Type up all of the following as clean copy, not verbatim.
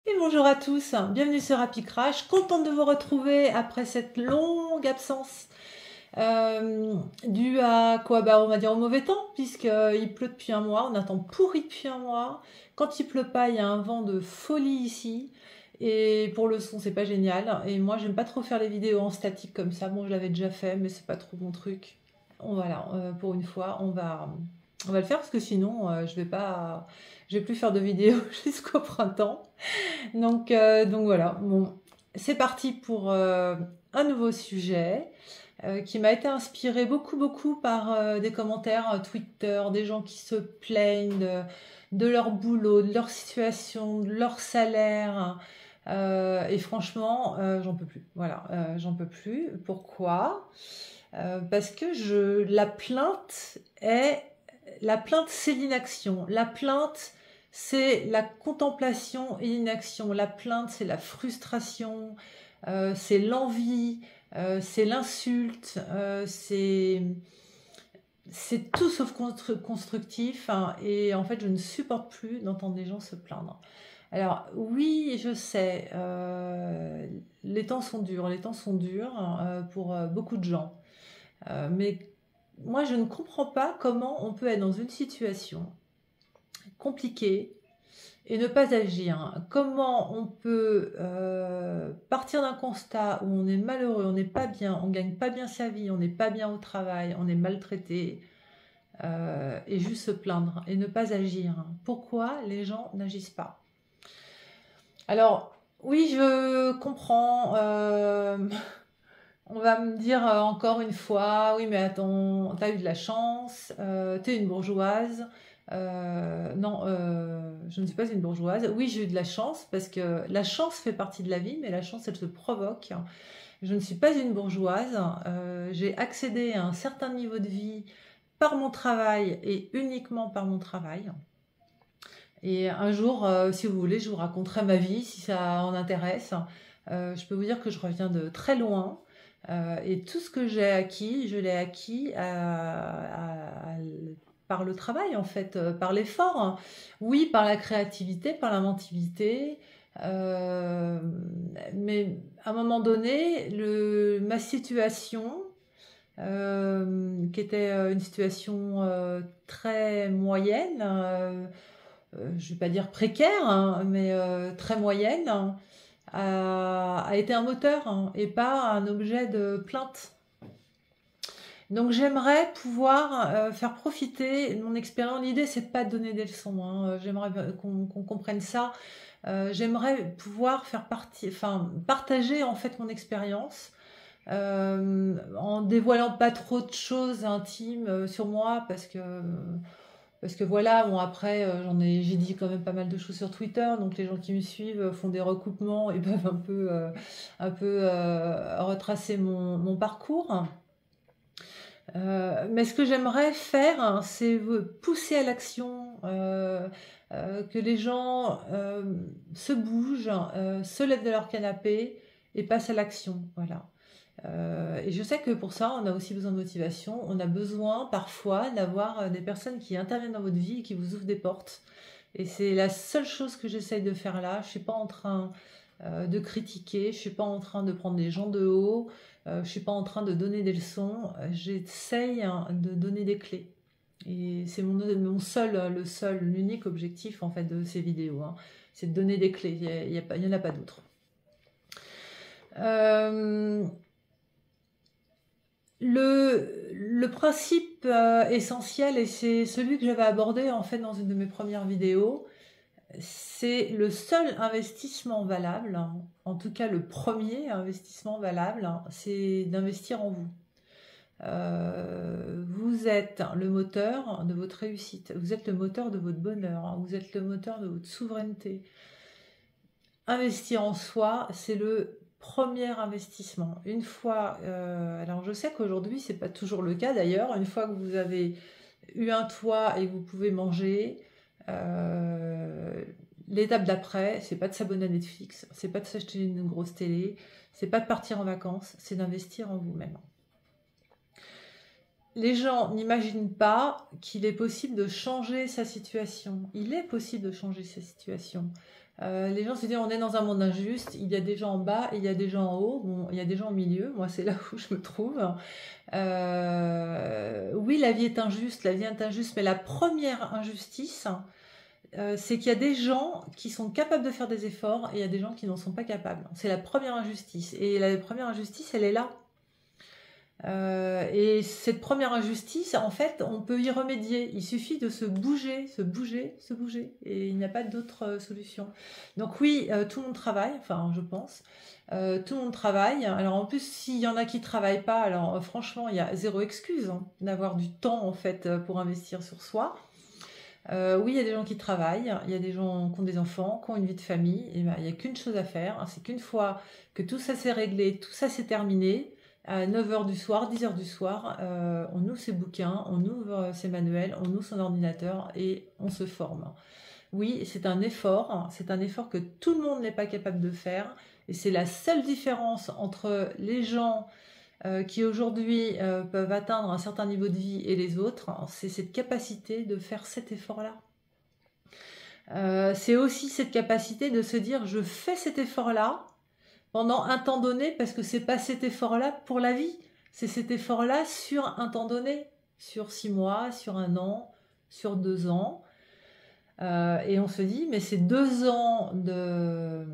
Et bonjour à tous, bienvenue sur Happy Crash, contente de vous retrouver après cette longue absence due à quoi? Bah, on va dire au mauvais temps, puisqu'il pleut depuis un mois, on a un temps pourri depuis un mois. Quand il pleut pas, il y a un vent de folie ici, et pour le son, c'est pas génial. Et moi, j'aime pas trop faire les vidéos en statique comme ça, bon, je l'avais déjà fait, mais c'est pas trop mon truc. Voilà, pour une fois, on va le faire parce que sinon, je vais plus faire de vidéos jusqu'au printemps. Donc voilà, bon, c'est parti pour un nouveau sujet qui m'a été inspiré beaucoup par des commentaires Twitter, des gens qui se plaignent de leur boulot, de leur situation, de leur salaire. Et franchement, j'en peux plus. Voilà, j'en peux plus. Pourquoi? Parce que la plainte, c'est l'inaction. La plainte, c'est la contemplation et l'inaction. La plainte, c'est la frustration, c'est l'envie, c'est l'insulte, c'est tout sauf constructif, hein. Et en fait, je ne supporte plus d'entendre les gens se plaindre. Alors oui, je sais, les temps sont durs pour beaucoup de gens. Mais moi, je ne comprends pas comment on peut être dans une situation compliquée et ne pas agir. Comment on peut partir d'un constat où on est malheureux, on n'est pas bien, on gagne pas bien sa vie, on n'est pas bien au travail, on est maltraité, et juste se plaindre et ne pas agir. Pourquoi les gens n'agissent pas? Alors, oui, je comprends. On va me dire encore une fois, oui, mais attends, t'as eu de la chance, t'es une bourgeoise. Non, je ne suis pas une bourgeoise. Oui, j'ai eu de la chance parce que la chance fait partie de la vie, mais la chance, elle se provoque. Je ne suis pas une bourgeoise. J'ai accédé à un certain niveau de vie par mon travail et uniquement par mon travail. Et un jour, si vous voulez, je vous raconterai ma vie si ça en intéresse. Je peux vous dire que je reviens de très loin. Et tout ce que j'ai acquis, je l'ai acquis par le travail, en fait, par l'effort. Oui, par la créativité, par l'inventivité. Euh, mais à un moment donné, ma situation, qui était une situation très moyenne, je ne vais pas dire précaire, hein, mais très moyenne, hein, a été un moteur, hein, et pas un objet de plainte. Donc j'aimerais pouvoir faire profiter de mon expérience. L'idée, c'est pas de donner des leçons, hein. J'aimerais qu'on comprenne ça. J'aimerais pouvoir partager en fait mon expérience en dévoilant pas trop de choses intimes sur moi parce que voilà, bon après, j'ai dit quand même pas mal de choses sur Twitter, donc les gens qui me suivent font des recoupements et peuvent un peu retracer mon parcours. Mais ce que j'aimerais faire, hein, c'est pousser à l'action, que les gens se bougent, se lèvent de leur canapé et passent à l'action. Voilà. Et je sais que pour ça, on a aussi besoin de motivation. On a besoin parfois d'avoir des personnes qui interviennent dans votre vie et qui vous ouvrent des portes. Et c'est la seule chose que j'essaye de faire là. Je ne suis pas en train de critiquer, je ne suis pas en train de prendre des gens de haut, je ne suis pas en train de donner des leçons. J'essaye, hein, de donner des clés. Et c'est l'unique objectif en fait de ces vidéos, hein. C'est de donner des clés. Il y en a pas d'autres. Le principe essentiel, et c'est celui que j'avais abordé en fait dans une de mes premières vidéos, c'est le seul investissement valable, hein, en tout cas le premier investissement valable, hein, c'est d'investir en vous. Vous êtes le moteur de votre réussite, vous êtes le moteur de votre bonheur, hein, vous êtes le moteur de votre souveraineté. Investir en soi, c'est le premier investissement. Une fois, alors je sais qu'aujourd'hui c'est pas toujours le cas d'ailleurs, une fois que vous avez eu un toit et que vous pouvez manger, l'étape d'après, c'est pas de s'abonner à Netflix, c'est pas de s'acheter une grosse télé, c'est pas de partir en vacances, c'est d'investir en vous-même. Les gens n'imaginent pas qu'il est possible de changer sa situation. Il est possible de changer sa situation. Les gens se disent on est dans un monde injuste, il y a des gens en bas et il y a des gens en haut, bon, il y a des gens au milieu, moi c'est là où je me trouve. Oui, la vie est injuste, mais la première injustice, c'est qu'il y a des gens qui sont capables de faire des efforts et il y a des gens qui n'en sont pas capables. C'est la première injustice. Et la première injustice, elle est là. Et cette première injustice, en fait, on peut y remédier. Il suffit de se bouger, se bouger, se bouger. Et il n'y a pas d'autre solution. Donc oui, tout le monde travaille, enfin, je pense. Tout le monde travaille. Alors en plus, s'il y en a qui travaillent pas, alors franchement, il y a zéro excuse hein, d'avoir du temps, en fait, pour investir sur soi. Oui, il y a des gens qui travaillent, il y a des gens qui ont des enfants, qui ont une vie de famille, et ben, il n'y a qu'une chose à faire, hein, c'est qu'une fois que tout ça s'est réglé, tout ça s'est terminé, à 9h du soir, 10h du soir, on ouvre ses bouquins, on ouvre ses manuels, on ouvre son ordinateur et on se forme. Oui, c'est un effort que tout le monde n'est pas capable de faire, et c'est la seule différence entre les gens qui aujourd'hui peuvent atteindre un certain niveau de vie et les autres, c'est cette capacité de faire cet effort-là. C'est aussi cette capacité de se dire je fais cet effort-là pendant un temps donné parce que c'est pas cet effort-là pour la vie, c'est cet effort-là sur un temps donné, sur 6 mois, sur 1 an, sur 2 ans. Et on se dit mais c'est 2 ans de...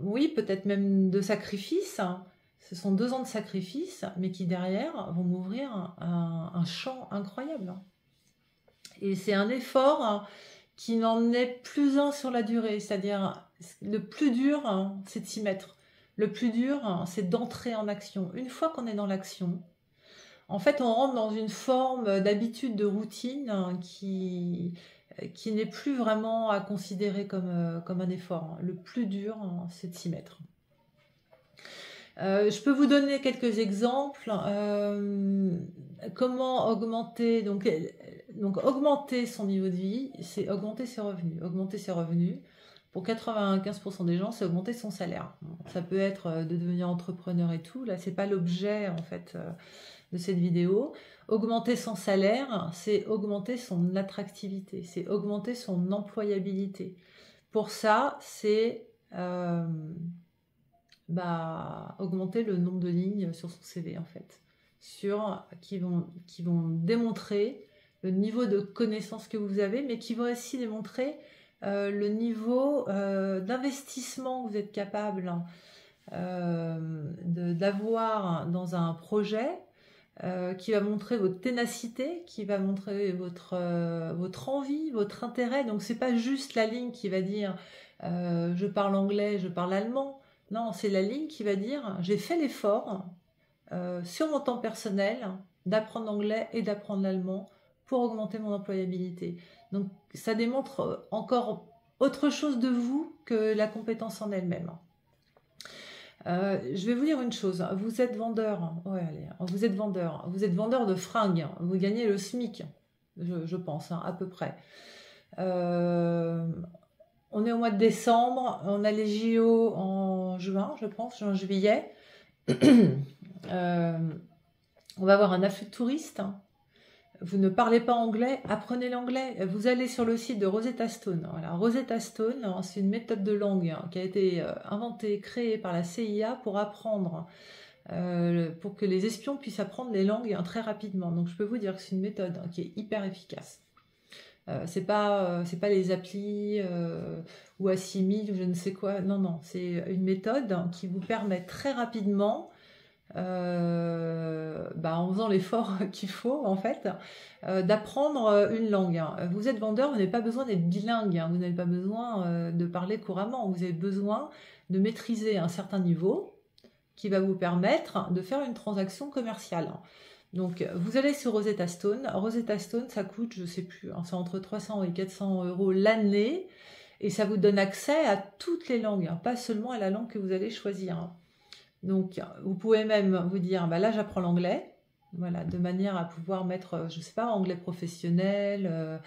Oui, peut-être même de sacrifice, hein. Ce sont 2 ans de sacrifice, mais qui derrière vont m'ouvrir un champ incroyable. Et c'est un effort qui n'en est plus un sur la durée, c'est-à-dire le plus dur, c'est de s'y mettre. Le plus dur, c'est d'entrer en action. Une fois qu'on est dans l'action, en fait, on rentre dans une forme d'habitude, de routine qui n'est plus vraiment à considérer comme un effort. Le plus dur, c'est de s'y mettre. Je peux vous donner quelques exemples. Comment augmenter donc augmenter son niveau de vie, c'est augmenter ses revenus. Augmenter ses revenus, pour 95% des gens, c'est augmenter son salaire. Ça peut être de devenir entrepreneur et tout. Là, c'est pas l'objet en fait de cette vidéo. Augmenter son salaire, c'est augmenter son attractivité, c'est augmenter son employabilité. Pour ça, c'est augmenter le nombre de lignes sur son CV en fait, qui vont démontrer le niveau de connaissance que vous avez, mais qui vont aussi démontrer le niveau d'investissement que vous êtes capable d'avoir dans un projet, qui va montrer votre ténacité, qui va montrer votre envie, votre intérêt. Donc c'est pas juste la ligne qui va dire je parle anglais, je parle allemand. Non, c'est la ligne qui va dire j'ai fait l'effort sur mon temps personnel d'apprendre l'anglais et d'apprendre l'allemand pour augmenter mon employabilité. Donc ça démontre encore autre chose de vous que la compétence en elle-même. Je vais vous dire une chose, vous êtes vendeur, ouais, allez, vous êtes vendeur de fringues, vous gagnez le SMIC, je pense, à peu près. On est au mois de décembre, on a les JO en juin, je pense, juin-juillet. On va avoir un afflux de touristes. Vous ne parlez pas anglais, apprenez l'anglais. Vous allez sur le site de Rosetta Stone. Voilà, Rosetta Stone, c'est une méthode de langue qui a été inventée, créée par la CIA pour apprendre, pour que les espions puissent apprendre les langues très rapidement. Donc je peux vous dire que c'est une méthode qui est hyper efficace. C'est pas les applis ou Assimil ou je ne sais quoi. Non, c'est une méthode qui vous permet très rapidement, en faisant l'effort qu'il faut en fait, d'apprendre une langue. Vous êtes vendeur, vous n'avez pas besoin d'être bilingue, vous n'avez pas besoin de parler couramment, vous avez besoin de maîtriser un certain niveau qui va vous permettre de faire une transaction commerciale. Donc vous allez sur Rosetta Stone. Rosetta Stone, ça coûte, je sais plus, c'est entre 300 et 400 € l'année, et ça vous donne accès à toutes les langues, pas seulement à la langue que vous allez choisir. Donc vous pouvez même vous dire, là j'apprends l'anglais, voilà, de manière à pouvoir mettre, je sais pas, anglais professionnel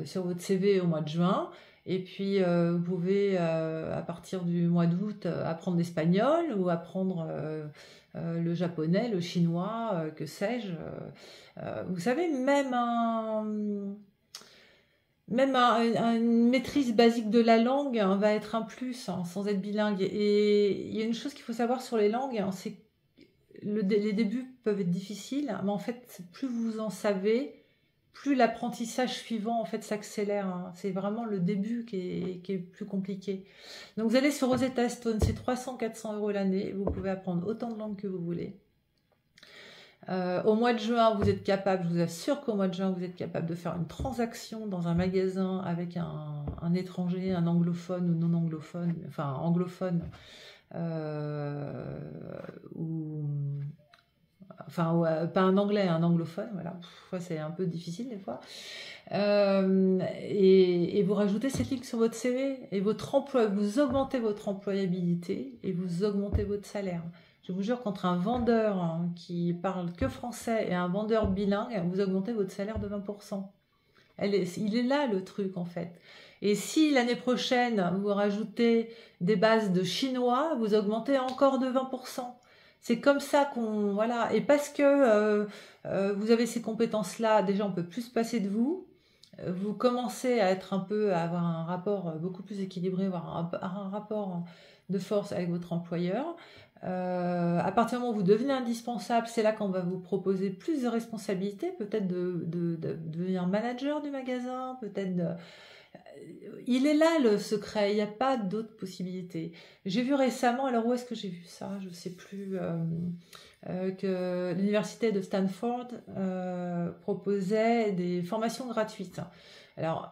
sur votre CV au mois de juin. Et puis vous pouvez à partir du mois d'août apprendre l'espagnol ou apprendre le japonais, le chinois, que sais-je. Vous savez, même même une maîtrise basique de la langue va être un plus sans être bilingue. Et il y a une chose qu'il faut savoir sur les langues, c'est que les débuts peuvent être difficiles, mais en fait, plus vous en savez, plus l'apprentissage suivant en fait s'accélère. C'est vraiment le début qui est plus compliqué. Donc vous allez sur Rosetta Stone, c'est 300-400 € l'année. Vous pouvez apprendre autant de langues que vous voulez. Au mois de juin, vous êtes capable, je vous assure qu'au mois de juin, vous êtes capable de faire une transaction dans un magasin avec un étranger, un anglophone ou non anglophone, enfin anglophone, ou enfin pas un anglais, un anglophone, voilà. C'est un peu difficile des fois. Et vous rajoutez cette ligne sur votre CV et votre emploi, vous augmentez votre employabilité et vous augmentez votre salaire. Je vous jure qu'entre un vendeur qui parle que français et un vendeur bilingue, vous augmentez votre salaire de 20%. Il est là le truc en fait. Et si l'année prochaine, vous rajoutez des bases de chinois, vous augmentez encore de 20%. C'est comme ça qu'on... Voilà. Et parce que vous avez ces compétences-là, déjà on peut plus se passer de vous. Vous commencez à être à avoir un rapport beaucoup plus équilibré, avoir un rapport de force avec votre employeur. À partir du moment où vous devenez indispensable, c'est là qu'on va vous proposer plus de responsabilités, peut-être de devenir manager du magasin, peut-être il est là le secret, il n'y a pas d'autres possibilités. J'ai vu récemment, alors où est-ce que j'ai vu ça? Je ne sais plus, que l'université de Stanford proposait des formations gratuites. Alors,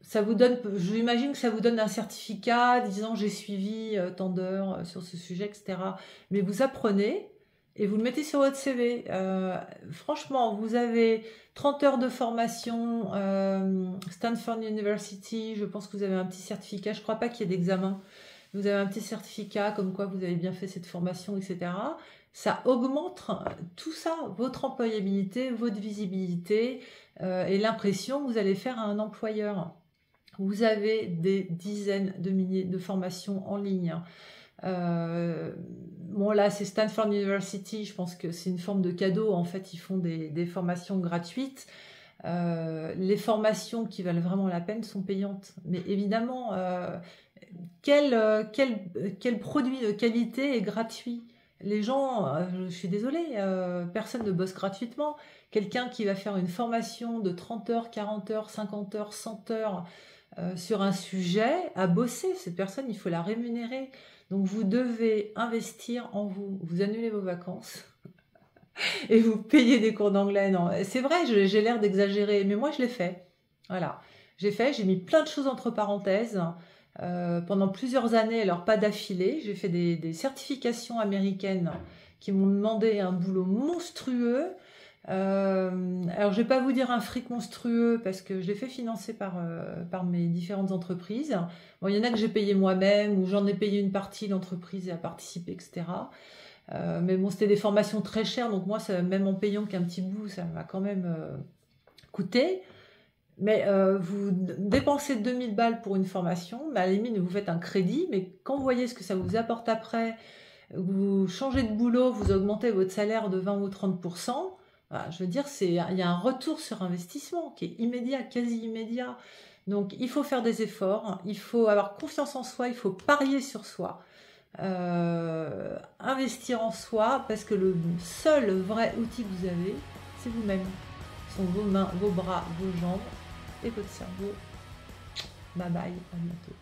ça vous donne, j'imagine que ça vous donne un certificat disant j'ai suivi tant d'heures sur ce sujet, etc. Mais vous apprenez et vous le mettez sur votre CV. Franchement, vous avez 30 heures de formation, Stanford University, je pense que vous avez un petit certificat, je ne crois pas qu'il y ait d'examen. Vous avez un petit certificat comme quoi vous avez bien fait cette formation, etc. Ça augmente tout ça, votre employabilité, votre visibilité et l'impression que vous allez faire à un employeur. Vous avez des dizaines de milliers de formations en ligne. Bon là c'est Stanford University, je pense que c'est une forme de cadeau, en fait ils font des formations gratuites. Les formations qui valent vraiment la peine sont payantes, mais évidemment quel produit de qualité est gratuit? Les gens, je suis désolée, personne ne bosse gratuitement. Quelqu'un qui va faire une formation de 30 heures, 40 heures, 50 heures, 100 heures sur un sujet à bosser, cette personne il faut la rémunérer. Donc vous devez investir en vous, vous annulez vos vacances et vous payez des cours d'anglais. Non, c'est vrai, j'ai l'air d'exagérer, mais moi je l'ai fait. Voilà, j'ai mis plein de choses entre parenthèses pendant plusieurs années, alors pas d'affilée. J'ai fait des certifications américaines qui m'ont demandé un boulot monstrueux. Alors je vais pas vous dire un fric monstrueux parce que je l'ai fait financer par mes différentes entreprises. Bon, il y en a que j'ai payé moi-même ou j'en ai payé une partie, l'entreprise a participé, etc. Mais bon, c'était des formations très chères, donc moi, même en payant qu'un petit bout, ça m'a quand même coûté. Mais vous dépensez 2000 balles pour une formation, mais à la limite, vous faites un crédit, mais quand vous voyez ce que ça vous apporte après, vous changez de boulot, vous augmentez votre salaire de 20 ou 30%, voilà, je veux dire, il y a un retour sur investissement qui est immédiat, quasi immédiat. Donc, il faut faire des efforts, il faut avoir confiance en soi, il faut parier sur soi, investir en soi, parce que le seul vrai outil que vous avez, c'est vous-même. Ce sont vos mains, vos bras, vos jambes et votre cerveau. Bye bye, à bientôt.